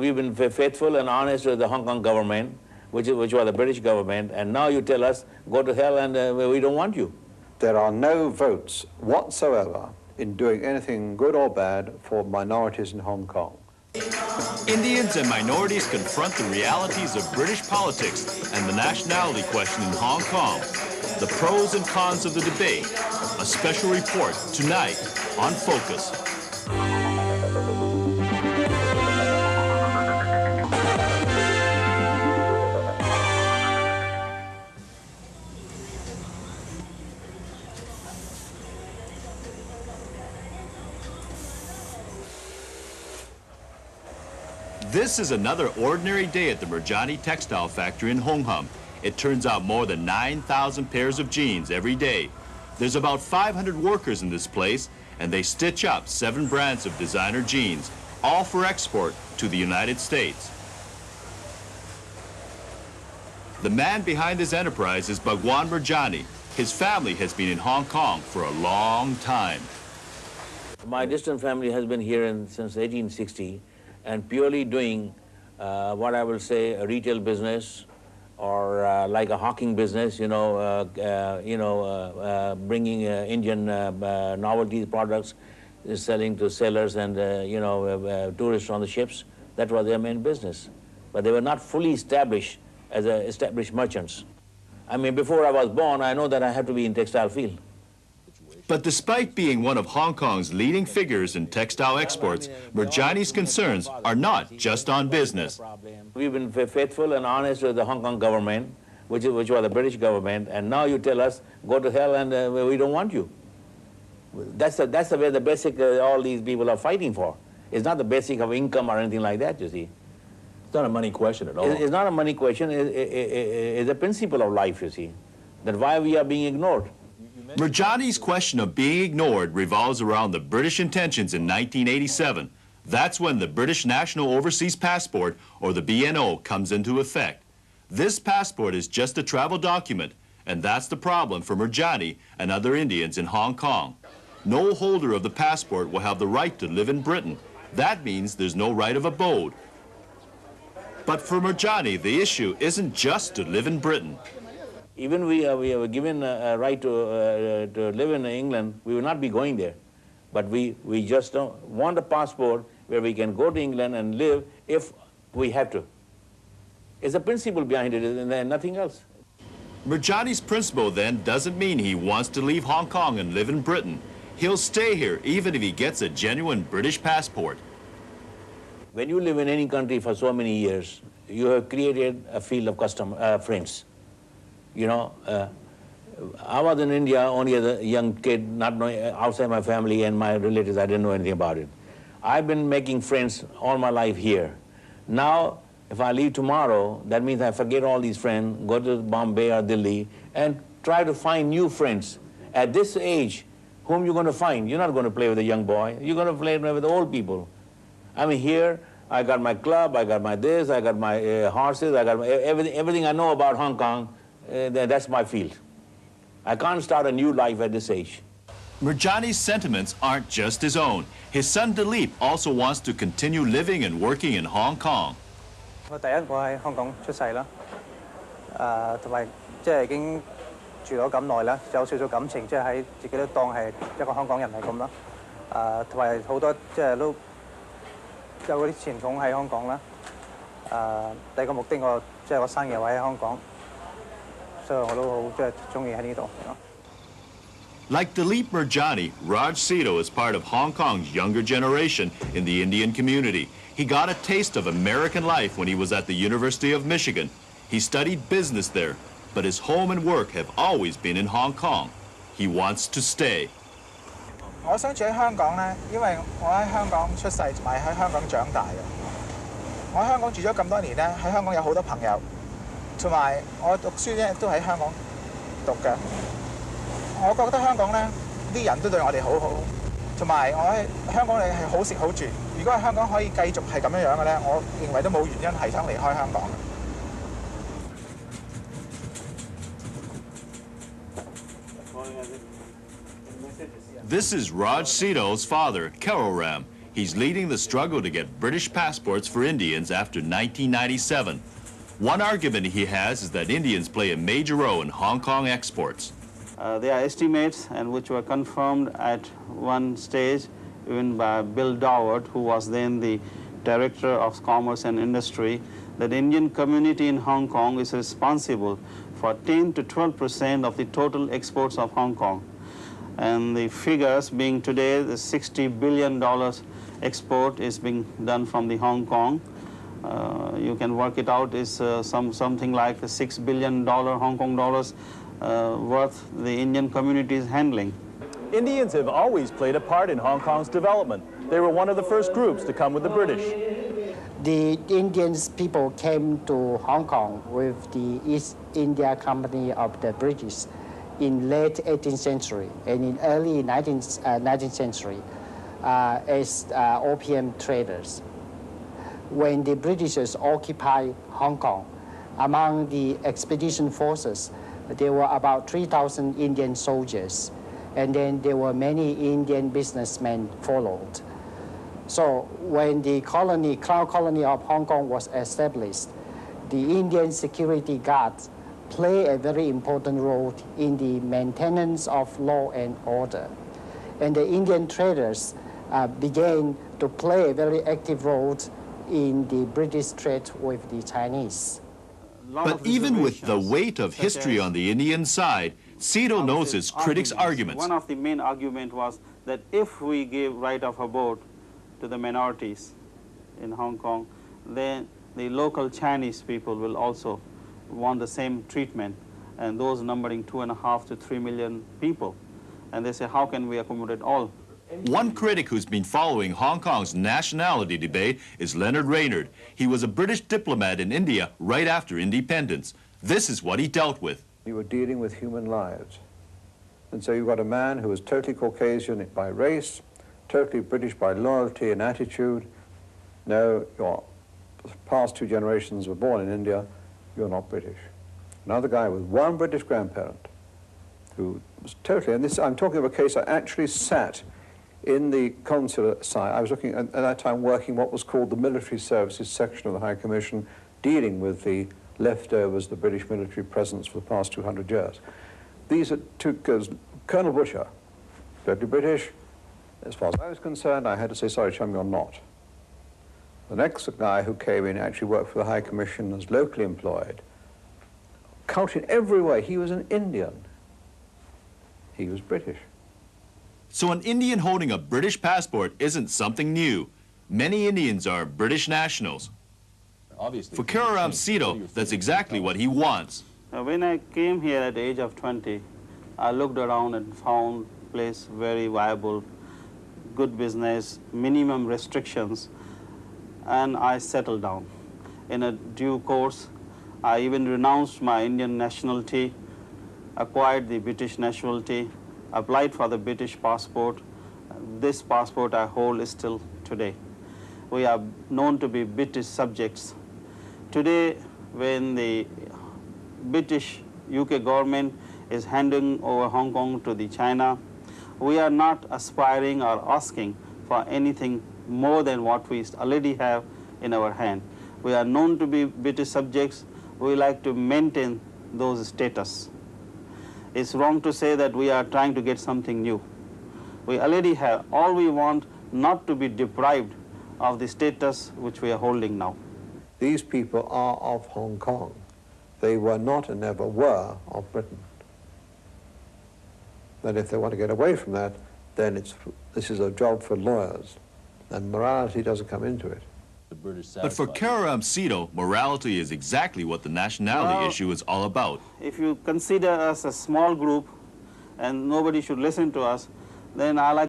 We've been faithful and honest to the Hong Kong government, which was the British government, and now you tell us, go to hell and we don't want you. There are no votes whatsoever in doing anything good or bad for minorities in Hong Kong. Indians and minorities confront the realities of British politics and the nationality question in Hong Kong. The pros and cons of the debate. A special report tonight on Focus. This is another ordinary day at the Mirjani textile factory in Hong Kong. It turns out more than 9,000 pairs of jeans every day. There's about 500 workers in this place, and they stitch up 7 brands of designer jeans, all for export to the United States. The man behind this enterprise is Bhagwan Mirjani. His family has been in Hong Kong for a long time. My distant family has been here since 1860. And purely doing what I will say a retail business or like a hawking business, bringing Indian novelty products, selling to sailors and tourists on the ships. That was their main business. But they were not fully established as established merchants. I mean, before I was born, I know that I had to be in textile field. But despite being one of Hong Kong's leading figures in textile exports, Mirjani's concerns are not just on business. We've been faithful and honest to the Hong Kong government, which was the British government, and now you tell us, go to hell and we don't want you. That's the way the basic all these people are fighting for. It's not the basic of income or anything like that, you see. It's not a money question at all. It's not a money question. It's a principle of life, you see, that why we are being ignored. Mirjani's question of being ignored revolves around the British intentions in 1987. That's when the British National Overseas Passport, or the BNO, comes into effect. This passport is just a travel document, and that's the problem for Mirjani and other Indians in Hong Kong. No holder of the passport will have the right to live in Britain. That means there's no right of abode. But for Mirjani, the issue isn't just to live in Britain. Even we were given a right to live in England, we will not be going there. But we just don't want a passport where we can go to England and live if we have to. It's a principle behind it and nothing else. Mirjani's principle then doesn't mean he wants to leave Hong Kong and live in Britain. He'll stay here even if he gets a genuine British passport. When you live in any country for so many years, you have created a field of friends. You know, I was in India only as a young kid, not knowing outside my family and my relatives, I didn't know anything about it. I've been making friends all my life here. Now, if I leave tomorrow, that means I forget all these friends, go to Bombay or Delhi, and try to find new friends. At this age, whom you going to find? You're not going to play with a young boy. You're going to play with old people. I mean, here, I got my club, I got my this, I got my horses, I got everything I know about Hong Kong. That's my field. I can't start a new life at this age. Mirjani's sentiments aren't just his own. His son Dilip also wants to continue living and working in Hong Kong. 我第一個喺香港出世啦，同埋即係已經住咗咁耐啦，有少少感情，即係喺自己都當係一個香港人係咁啦。同埋好多即係都有嗰啲傳統喺香港啦。第二個目的我即係我生日位喺香港。 Like Dilip Mirjani, Raj Sito is part of Hong Kong's younger generation in the Indian community. He got a taste of American life when he was at the University of Michigan. He studied business there, but his home and work have always been in Hong Kong. He wants to stay. 我想住喺香港咧，因為我喺香港出世同埋喺香港長大嘅。我喺香港住咗咁多年咧，喺香港有好多朋友。 同埋我讀書咧都喺香港讀嘅，我覺得香港咧啲人都對我哋好好，同埋我喺香港你係好食好住。如果喺香港可以繼續係咁樣嘅咧，我認為都冇原因係想離開香港。This is Raj Sito's father, Carol Ram. He's leading the struggle to get British passports for Indians after 1997. One argument he has is that Indians play a major role in Hong Kong exports. There are estimates, and which were confirmed at one stage even by Bill Doward, who was then the Director of Commerce and Industry, that the Indian community in Hong Kong is responsible for 10 to 12% of the total exports of Hong Kong. And the figures being today, the $60 billion export is being done from the Hong Kong. You can work it out, is something like $6 billion Hong Kong dollars worth the Indian community is handling. Indians have always played a part in Hong Kong's development. They were one of the first groups to come with the British. The Indians people came to Hong Kong with the East India Company of the British in late 18th century and in early 19th century as opium traders. When the Britishers occupied Hong Kong, among the expedition forces, there were about 3,000 Indian soldiers, and then there were many Indian businessmen followed. So when the Crown Colony of Hong Kong was established, the Indian security guards play a very important role in the maintenance of law and order. And the Indian traders began to play a very active role in the British trade with the Chinese. But even with the weight of history on the Indian side, Cito knows his critics' arguments. One of the main arguments was that if we give right of abode to the minorities in Hong Kong, then the local Chinese people will also want the same treatment, and those numbering 2.5 to 3 million people. And they say, how can we accommodate all? One critic who's been following Hong Kong's nationality debate is Leonard Reynard. He was a British diplomat in India right after independence. This is what he dealt with. You were dealing with human lives. And so you've got a man who was totally Caucasian by race, totally British by loyalty and attitude. No, your past two generations were born in India, you're not British. Another guy with one British grandparent who was totally, and this, I'm talking of a case I actually sat in the consular side. I was looking at that time working what was called the military services section of the High Commission, dealing with the leftovers, the British military presence for the past 200 years. These are two, Colonel Butcher, totally British. As far as I was concerned, I had to say, sorry, chum, you're not. The next guy who came in actually worked for the High Commission as locally employed. Cultured in every way, he was an Indian. He was British. So an Indian holding a British passport isn't something new. Many Indians are British nationals. Obviously, For Kararam Cito, that's exactly what he wants. When I came here at the age of 20, I looked around and found the place very viable, good business, minimum restrictions, and I settled down. In a due course, I even renounced my Indian nationality, acquired the British nationality, applied for the British passport. This passport I hold is still today. We are known to be British subjects. Today, when the British UK government is handing over Hong Kong to the China, we are not aspiring or asking for anything more than what we already have in our hand. We are known to be British subjects. We like to maintain those status. It's wrong to say that we are trying to get something new. We already have. All we want not to be deprived of the status which we are holding now. These people are of Hong Kong. They were not and never were of Britain. And if they want to get away from that, then this is a job for lawyers, and morality doesn't come into it. But for Kararam Cito, morality is exactly what the nationality issue is all about. If you consider us a small group and nobody should listen to us, then I like